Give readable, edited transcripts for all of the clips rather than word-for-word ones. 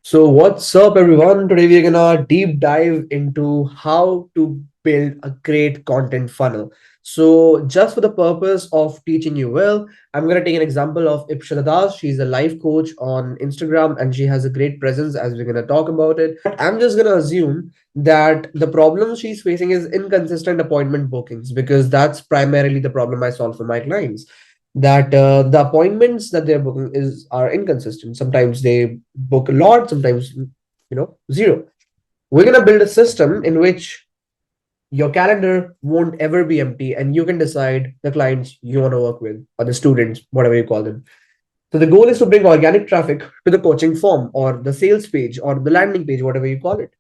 So, what's up, everyone? Today, we're gonna deep dive into how to build a great content funnel. So, just for the purpose of teaching you well, I'm gonna take an example of Ipsita. She's a life coach on Instagram and she has a great presence as we're gonna talk about it. I'm just gonna assume that the problem she's facing is inconsistent appointment bookings because that's primarily the problem I solve for my clients, that the appointments that they're booking is are inconsistent. Sometimes they book a lot, sometimes zero. We're gonna build a system in which your calendar won't ever be empty, and you can decide the clients you want to work with or the students, whatever you call them. So the goal is to bring organic traffic to the coaching form or the sales page or the landing page, whatever you call it.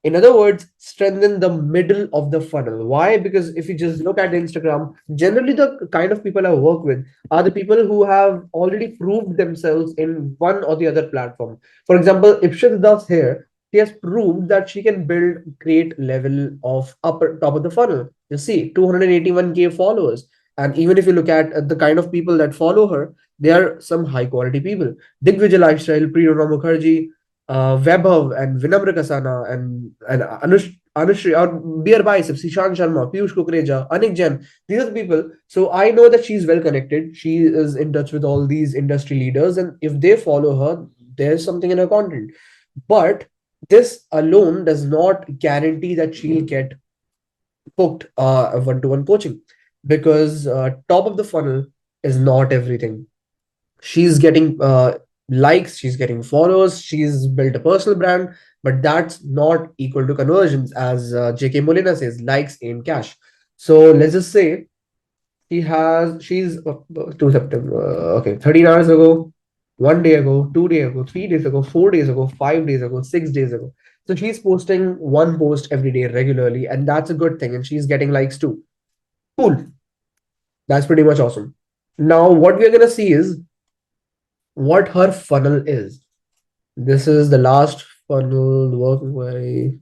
In other words, strengthen the middle of the funnel. Why? Because if you just look at Instagram, generally the kind of people I work with are the people who have already proved themselves in one or the other platform. For example, Ipsita Das here, she has proved that she can build great level of upper top of the funnel. You see, 281K followers. And even if you look at the kind of people that follow her, they are some high quality people. Digvijay Lifestyle, Priya Mukherjee, Vaibhav and Vinamra Kasana and Anushri or Beer Biceps, Ishan Sharma, Piyush Kukreja, Anik Jain. These are the people. So I know that she's well connected. She is in touch with all these industry leaders, and if they follow her, there's something in her content. But this alone does not guarantee that she'll get booked one-to-one coaching, because top of the funnel is not everything. She's getting likes, she's getting followers, she's built a personal brand, but that's not equal to conversions, as JK Molina says, likes ain't cash. So let's just say she's 2 September, okay, 13 hours ago, 1 day ago, 2 day ago, 3 days ago, 4 days ago, 5 days ago, 6 days ago. So she's posting one post every day regularly, and that's a good thing, and she's getting likes too. Cool. That's pretty much awesome. Now what we're gonna see is what her funnel is. This is the last funnel working way,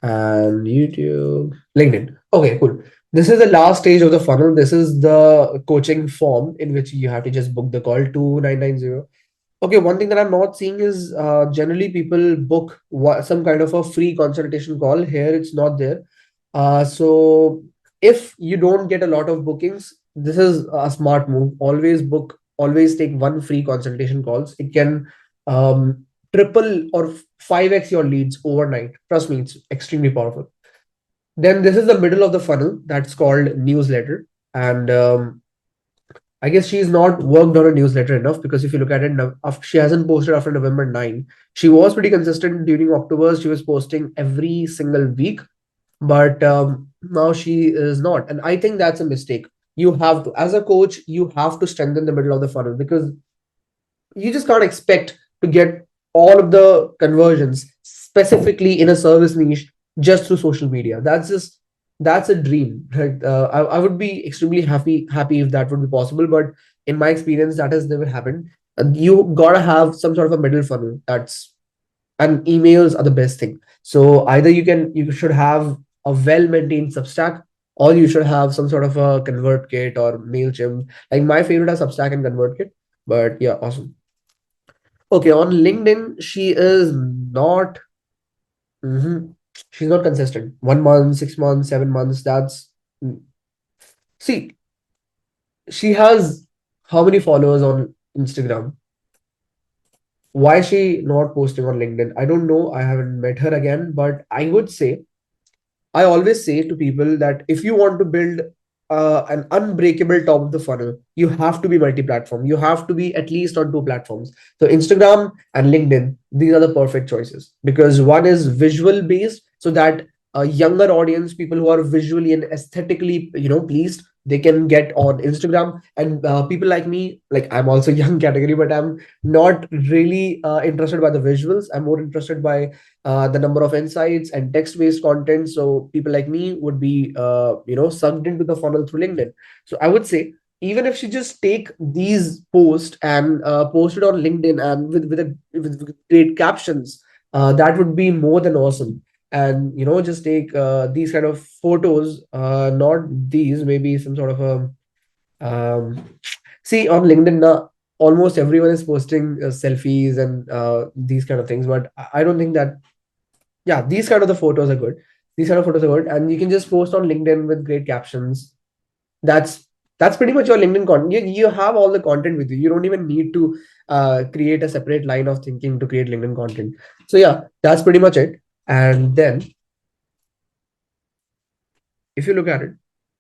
and YouTube, LinkedIn. Okay, cool. This is the last stage of the funnel. This is the coaching form in which you have to just book the call 2990. Okay, one thing that I'm not seeing is generally people book some kind of a free consultation call. Here it's not there. So if you don't get a lot of bookings, this is a smart move. Always book, always take one free consultation calls. It can triple or 5x your leads overnight. Trust me, it's extremely powerful. Then this is the middle of the funnel that's called newsletter. And I guess she's not worked on a newsletter enough, because if you look at it, she hasn't posted after November 9. She was pretty consistent during October. She was posting every single week, but now she is not. And I think that's a mistake. You have to, as a coach, you have to strengthen the middle of the funnel, because you just can't expect to get all of the conversions specifically in a service niche just through social media. That's a dream, right? I would be extremely happy if that would be possible, but in my experience that has never happened. And you gotta have some sort of a middle funnel. That's And emails are the best thing. So either you should have a well maintained Substack, or you should have some sort of a ConvertKit or Mailchimp. Like my favorite are Substack and ConvertKit. But yeah, awesome. Okay, on LinkedIn, she is not. Mhm. She's not consistent. 1 month, 6 months, 7 months. See, she has how many followers on Instagram? Why is she not posting on LinkedIn? I don't know. I haven't met her again, but I always say to people that if you want to build an unbreakable top of the funnel, you have to be multi-platform. You have to be at least on two platforms. So Instagram and LinkedIn, these are the perfect choices, because one is visual based, so that a younger audience, people who are visually and aesthetically, pleased, they can get on Instagram. And people like me, like I'm also young category, but I'm not really interested by the visuals. I'm more interested by the number of insights and text-based content. So people like me would be, sucked into the funnel through LinkedIn. So I would say, even if she just take these posts and post it on LinkedIn and with great captions, that would be more than awesome. And just take these kind of photos, not these, maybe some sort of a see on LinkedIn now. almost everyone is posting selfies and these kind of things, but I don't think that, yeah, these kind of the photos are good. These kind of photos are good, and you can just post on LinkedIn with great captions. That's pretty much your LinkedIn content. You have all the content with you. You don't even need to create a separate line of thinking to create LinkedIn content. So yeah, that's pretty much it. And then if you look at it,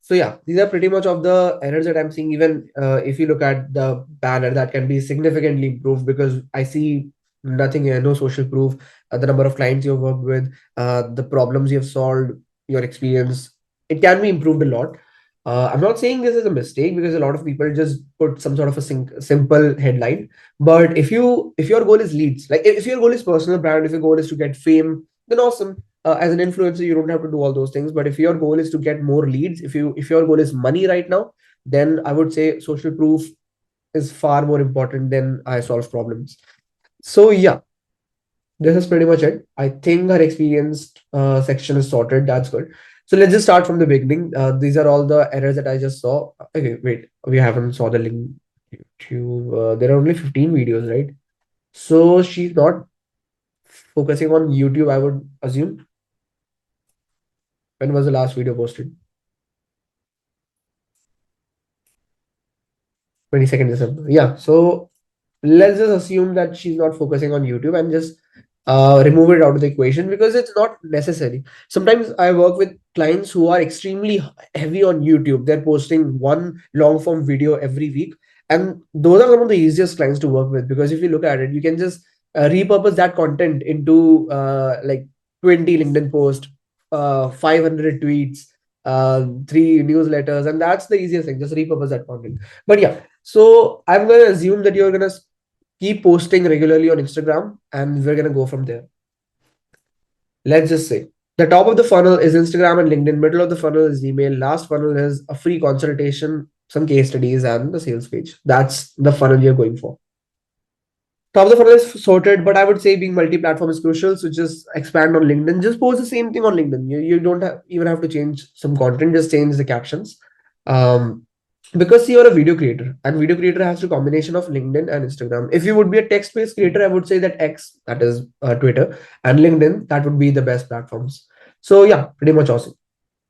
so yeah, these are pretty much of the errors that I'm seeing. Even if you look at the banner, that can be significantly improved, because I see nothing here, no social proof, the number of clients you've worked with, the problems you've solved, your experience. It can be improved a lot. I'm not saying this is a mistake, because a lot of people just put some sort of a simple headline. But if your goal is leads, like if your goal is personal brand, if your goal is to get fame, then awesome. As an influencer, you don't have to do all those things. But if your goal is to get more leads, if your goal is money right now, then I would say social proof is far more important than I solve problems. So yeah, this is pretty much it. I think our experience section is sorted. That's good. So let's just start from the beginning. These are all the errors that I just saw. Okay, wait, we haven't saw the link. YouTube. There are only 15 videos, right? So she's not focusing on YouTube, I would assume. When was the last video posted? 22nd December. Yeah. So let's just assume that she's not focusing on YouTube, and just remove it out of the equation, because it's not necessary. Sometimes I work with clients who are extremely heavy on YouTube. They're posting one long form video every week. And those are some of the easiest clients to work with, because if you look at it, you can just repurpose that content into like 20 LinkedIn posts, 500 tweets, three newsletters, and that's the easiest thing. Just repurpose that content. But yeah, so I'm going to assume that you're going to keep posting regularly on Instagram, and we're going to go from there. Let's just say the top of the funnel is Instagram and LinkedIn, middle of the funnel is email, last funnel is a free consultation, some case studies, and the sales page. That's the funnel you're going for. Top of the funnel is sorted, but I would say being multi-platform is crucial. So just expand on LinkedIn. Just post the same thing on LinkedIn. You don't even have to change some content. Just change the captions. Um, because you're a video creator, and video creator has a combination of LinkedIn and Instagram. If you would be a text-based creator, I would say that X, that is Twitter, and LinkedIn, that would be the best platforms. So yeah, pretty much awesome.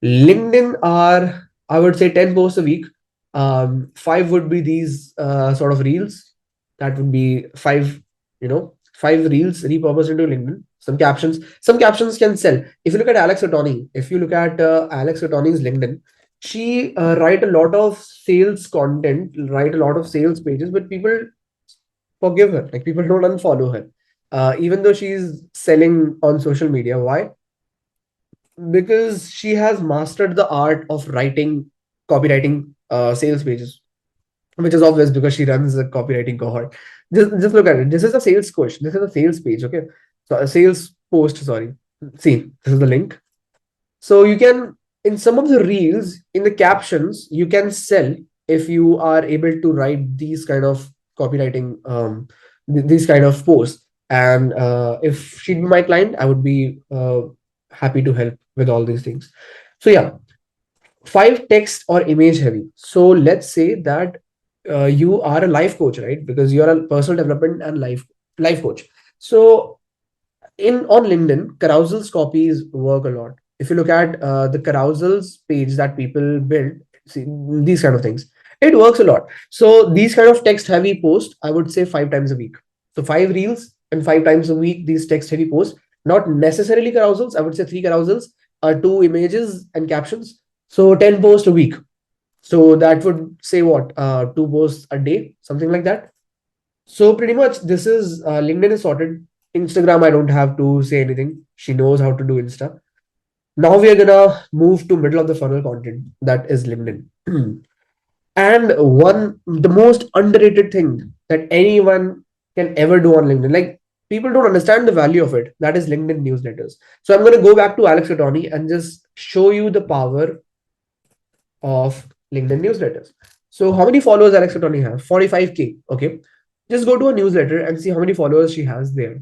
LinkedIn are, I would say, 10 posts a week. Five would be these sort of reels. That would be five, five reels repurposed into LinkedIn. Some captions. Some captions can sell. If you look at Alex Ottoni, if you look at Alex Ottoni's LinkedIn, she write a lot of sales content, write a lot of sales pages, but people forgive her. Like people don't unfollow her, even though she's selling on social media. Why? Because she has mastered the art of writing, copywriting sales pages, which is obvious because she runs a copywriting cohort. Just look at it. This is a sales coach. This is a sales page. Okay. So a sales post, sorry. See, this is the link. So you can, in some of the reels, in the captions, you can sell if you are able to write these kind of copywriting, these kind of posts. And if she'd be my client, I would be happy to help with all these things. So yeah, five text or image heavy. So let's say that you are a life coach, right? Because you're a personal development and life coach. So in on LinkedIn, carousels copies work a lot. If you look at the carousels page that people build, see these kind of things, it works a lot. So these kind of text heavy posts, I would say 5 times a week. So five reels and 5 times a week, these text heavy posts, not necessarily carousels. I would say three carousels, two images and captions. So 10 posts a week. So that would say what, two posts a day, something like that. So pretty much this is LinkedIn is sorted. Instagram, I don't have to say anything. She knows how to do Insta. Now we are gonna move to middle of the funnel content, that is LinkedIn. And the most underrated thing that anyone can ever do on LinkedIn, like people don't understand the value of it. That is LinkedIn newsletters. So I'm gonna go back to Alex Ottoni and just show you the power of LinkedIn newsletters. So how many followers Alex Ottoni have? 45K. Okay. Just go to a newsletter and see how many followers she has there.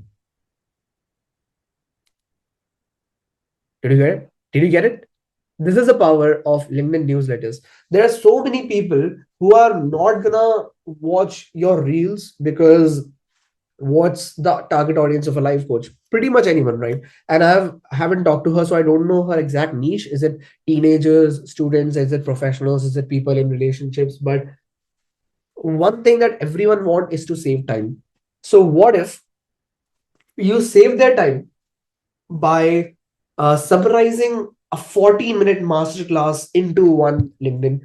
Did you get it? Did you get it? This is the power of LinkedIn newsletters. There are so many people who are not gonna watch your reels because what's the target audience of a life coach? Pretty much anyone, right? And haven't talked to her, so I don't know her exact niche. Is it teenagers, students? Is it professionals? Is it people in relationships? But one thing that everyone want is to save time. So what if you save their time by summarizing a 40-minute masterclass into one LinkedIn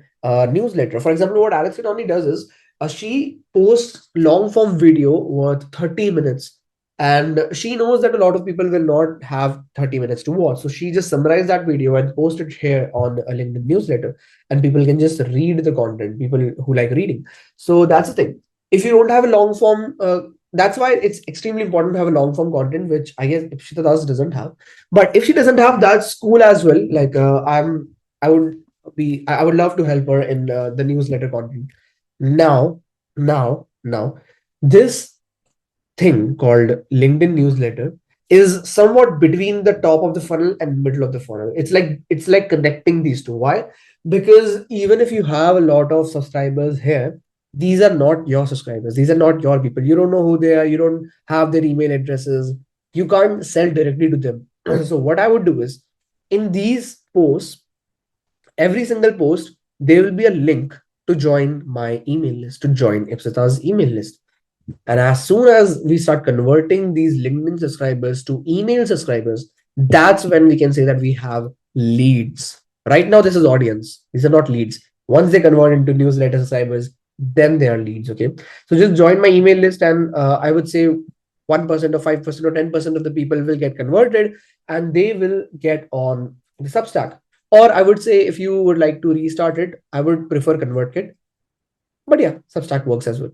newsletter? For example, what Alex Sidoni does is she posts long form video worth 30 minutes. And she knows that a lot of people will not have 30 minutes to watch. So she just summarized that video and post it here on a LinkedIn newsletter. And people can just read the content, people who like reading. So that's the thing. If you don't have a long form that's why it's extremely important to have a long form content, which I guess Ipsita Das doesn't have. But if she doesn't have, that's cool as well. Like I would I would love to help her in the newsletter content. Now, now, this thing called LinkedIn newsletter is somewhat between the top of the funnel and middle of the funnel. It's like connecting these two. Why? Because even if you have a lot of subscribers here, these are not your subscribers. These are not your people. You don't know who they are. You don't have their email addresses. You can't sell directly to them. So what I would do is in these posts, every single post, there will be a link to join my email list, to join Ipsita's email list. And as soon as we start converting these LinkedIn subscribers to email subscribers, that's when we can say that we have leads. Right now, this is audience. These are not leads. Once they convert into newsletter subscribers, then they are leads. Okay. So just join my email list, and I would say 1% or 5% or 10% of the people will get converted and they will get on the Substack. Or I would say if you would like to restart it, I would prefer ConvertKit. But yeah, Substack works as well.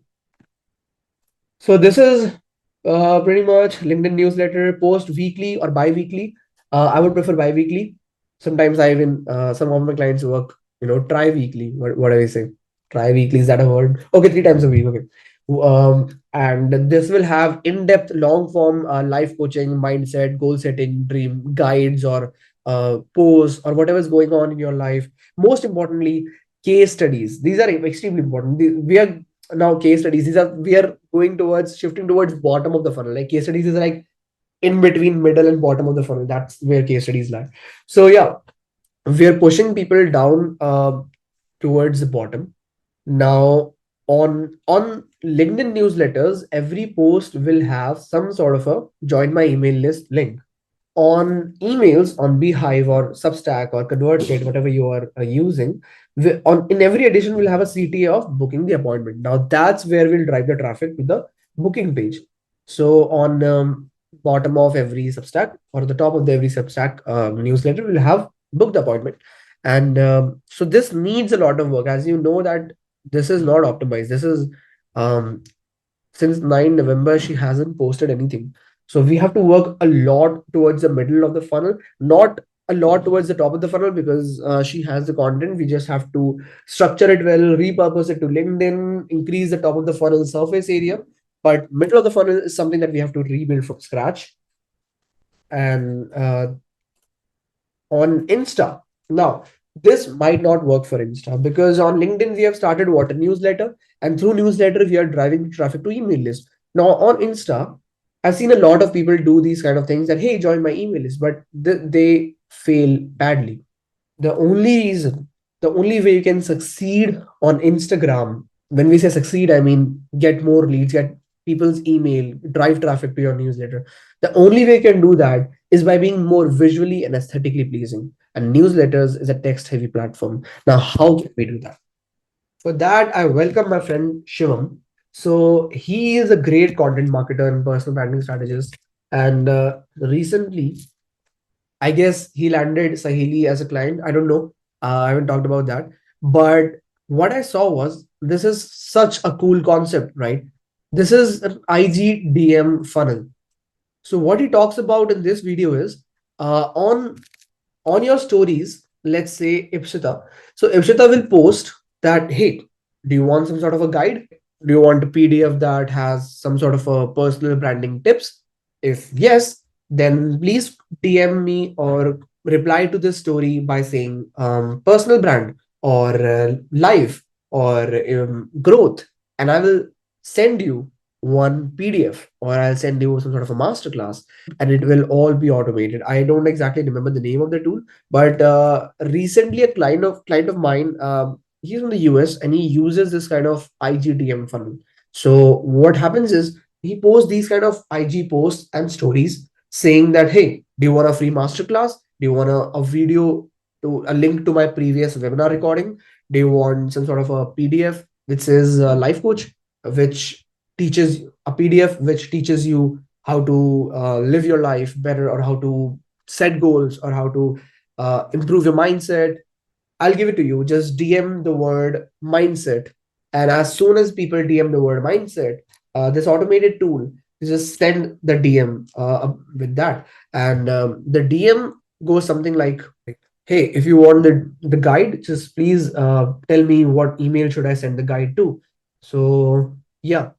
So this is pretty much LinkedIn newsletter, post weekly or bi-weekly. I would prefer bi-weekly. Sometimes I even some of my clients work, tri-weekly. What do I say? Tri-weekly, is that a word? Okay, 3 times a week. Okay. And this will have in-depth, long-form life coaching, mindset, goal setting, dream guides, or posts, or whatever is going on in your life. Most importantly, case studies. These are extremely important. We are now case studies. We are going towards shifting towards bottom of the funnel. Like case studies is like in between middle and bottom of the funnel. That's where case studies lie. So yeah, we are pushing people down towards the bottom. Now on LinkedIn newsletters, every post will have some sort of a join my email list link. On emails on Beehive or Substack or ConvertKit, whatever you are using, in every edition we'll have a CTA of booking the appointment. Now that's where we'll drive the traffic to the booking page. So on bottom of every Substack or the top of every Substack newsletter, we'll have book the appointment. And so this needs a lot of work, as you know that this is not optimized. This is um, since 9 November, she hasn't posted anything. So we have to work a lot towards the middle of the funnel, not a lot towards the top of the funnel because she has the content. We just have to structure it well, repurpose it to LinkedIn, increase the top of the funnel surface area. But middle of the funnel is something that we have to rebuild from scratch. And on Insta, now this might not work for Insta because on LinkedIn we have started what, a newsletter, and through newsletter we are driving traffic to email list. Now on Insta, I've seen a lot of people do these kind of things that hey, join my email list, but they fail badly. The only reason, the only way you can succeed on Instagram, when we say succeed, I mean get more leads, get people's email, drive traffic to your newsletter. The only way you can do that is by being more visually and aesthetically pleasing. And newsletters is a text heavy platform. Now, how can we do that? For that, I welcome my friend Shivam. So he is a great content marketer and personal branding strategist. And recently, I guess he landed Sahili as a client. I don't know. I haven't talked about that. But what I saw was this is such a cool concept, right? This is an IGDM funnel. So what he talks about in this video is on your stories, let's say Ipsita. So Ipsita will post that, hey, do you want some sort of a guide? Do you want a PDF that has some sort of a personal branding tips? If yes, then please DM me or reply to this story by saying personal brand or life or growth, and I will send you one PDF or I'll send you some sort of a masterclass, and it will all be automated. I don't exactly remember the name of the tool, but recently a client of mine, he's from the US and he uses this kind of IGDM funnel. So what happens is he posts these kind of IG posts and stories saying that, hey, do you want a free masterclass? Do you want a video to a link to my previous webinar recording? Do you want some sort of a PDF which says life coach, which teaches a PDF which teaches you how to live your life better, or how to set goals, or how to improve your mindset? I'll give it to you. Just DM the word mindset. And as soon as people DM the word mindset, this automated tool just send the DM with that. And the DM goes something like, hey, if you want the guide, just please tell me what email should I send the guide to. So, yeah,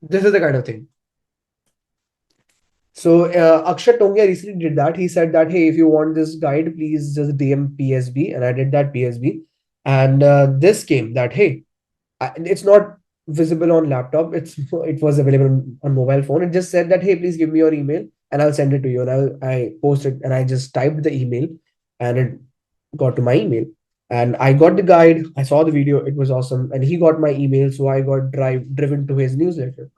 this is the kind of thing. So Akshat Tongia recently did that. He said that, hey, if you want this guide, please just DM PSB, and I did that PSB, and this came that, hey, it's not visible on laptop. It was available on mobile phone. It just said that, hey, please give me your email and I'll send it to you. And I posted and I just typed the email, and it got to my email. And I got the guide. I saw the video. It was awesome. And he got my email, so I got driven to his newsletter.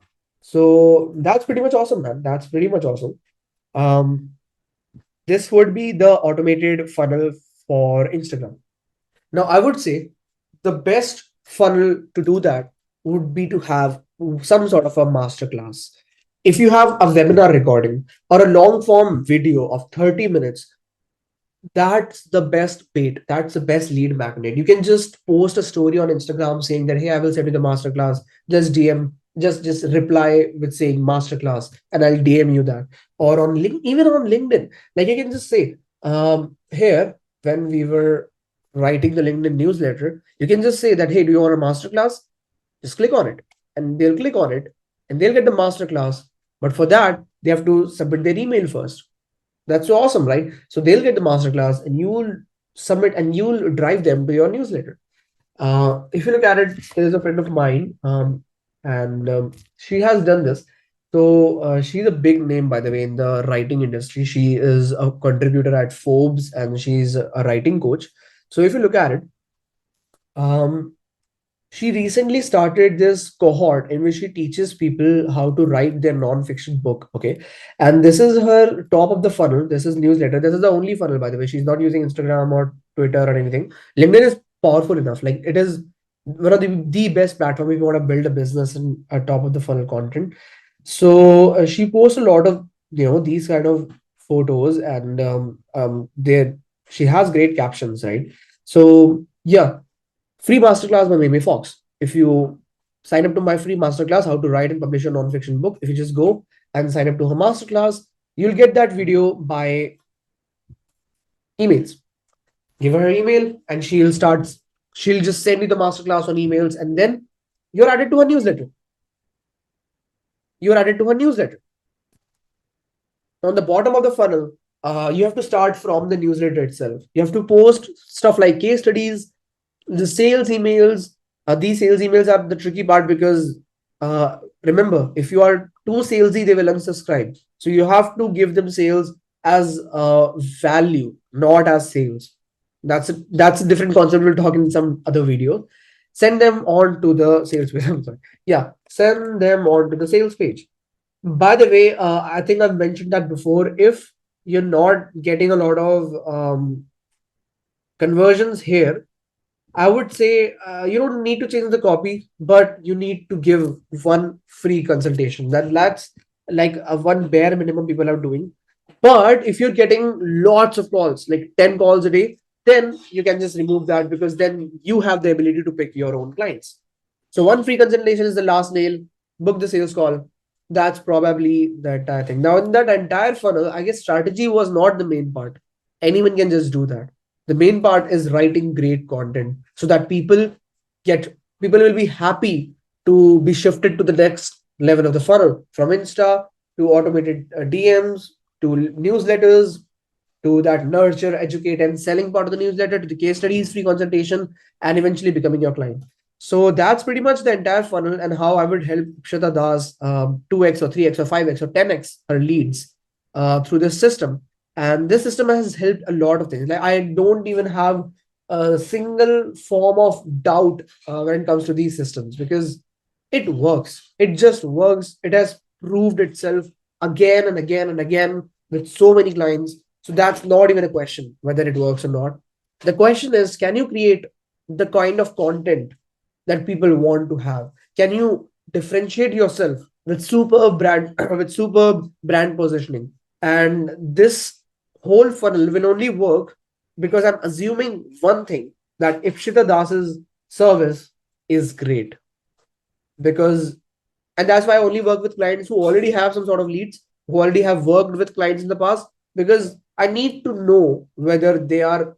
So that's pretty much awesome, man. That's pretty much awesome. Um, this would be the automated funnel for Instagram. Now, I would say the best funnel to do that would be to have some sort of a masterclass. If you have a webinar recording or a long form video of 30 minutes, that's the best bait. That's the best lead magnet. You can just post a story on Instagram saying that, hey, I will send you the masterclass. Just DM, just reply with saying masterclass, and I'll DM you that. Or on link, even on LinkedIn, like you can just say, here when we were writing the LinkedIn newsletter, you can just say that, hey, do you want a masterclass? Just click on it, and they'll click on it, and they'll get the masterclass. But for that, they have to submit their email first. That's so awesome, right? So they'll get the masterclass and you'll submit and you'll drive them to your newsletter. If you look at it, there's a friend of mine, and she has done this. So she's a big name, by the way, in the writing industry. She is a contributor at Forbes and she's a writing coach. So if you look at it, um, she recently started this cohort in which she teaches people how to write their non-fiction book. Okay. And this is her top of the funnel. This is newsletter. This is the only funnel, by the way. She's not using Instagram or Twitter or anything. LinkedIn is powerful enough. Like it is one of the best platform if you want to build a business and a top of the funnel content. So she posts a lot of, these kind of photos, and there she has great captions, right? So yeah, free masterclass by Mimi Fox. If you sign up to my free masterclass, how to write and publish a non-fiction book, if you just go and sign up to her masterclass, you'll get that video by emails. Give her email and she'll just send you the masterclass on emails, and then you're added to her newsletter. You're added to her newsletter. On the bottom of the funnel, you have to start from the newsletter itself. You have to post stuff like case studies, the sales emails. These sales emails are the tricky part because remember, if you are too salesy, they will unsubscribe. So you have to give them sales as value, not as sales. That's a different concept. We'll talk in some other video. Send them on to the sales page. I'm sorry. Yeah, send them on to the sales page. By the way, I think I've mentioned that before. If you're not getting a lot of conversions here, I would say you don't need to change the copy, but you need to give one free consultation. That's like one bare minimum people are doing. But if you're getting lots of calls, like 10 calls a day, then you can just remove that, because then you have the ability to pick your own clients. So one free consultation is the last nail. Book the sales call. That's probably the entire thing. Now, in that entire funnel, I guess strategy was not the main part. Anyone can just do that. The main part is writing great content so that people will be happy to be shifted to the next level of the funnel, from Insta to automated DMs to newsletters to that nurture, educate, and selling part of the newsletter, to the case studies, free consultation, and eventually becoming your client. So that's pretty much the entire funnel and how I would help Ipsita Das 2x or 3x or 5x or 10x her leads through this system. And this system has helped a lot of things. Like I don't even have a single form of doubt when it comes to these systems because it works. It just works. It has proved itself again and again and again with so many clients. So that's not even a question whether it works or not. The question is, can you create the kind of content that people want to have? Can you differentiate yourself with superb brand with superb brand positioning? And this whole funnel will only work because I'm assuming one thing, that Ipshita Das's service is great. Because and that's why I only work with clients who already have some sort of leads, who already have worked with clients in the past, because I need to know whether they are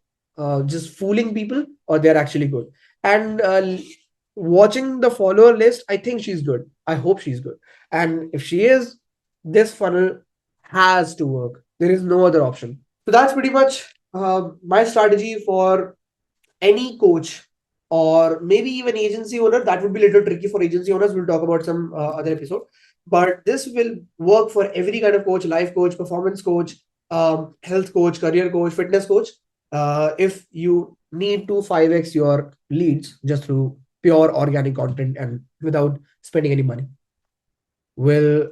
just fooling people or they're actually good. And watching the follower list, I think she's good. I hope she's good. And if she is, this funnel has to work. There is no other option. So that's pretty much my strategy for any coach or maybe even agency owner. That would be a little tricky for agency owners. We'll talk about some other episode. But this will work for every kind of coach: life coach, performance coach, health coach, career coach, fitness coach. If you need to 5x your leads just through pure organic content and without spending any money. Well,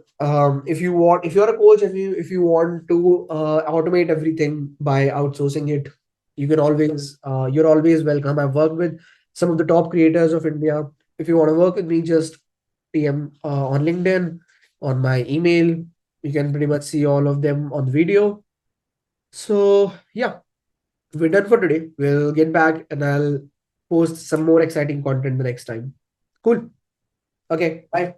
if you want, if you're a coach, if you want to automate everything by outsourcing it, you can always you're always welcome. I've worked with some of the top creators of India. If you want to work with me, just PM on LinkedIn, on my email. You can pretty much see all of them on the video. So yeah, we're done for today. We'll get back and I'll post some more exciting content the next time. Cool. Okay. Bye.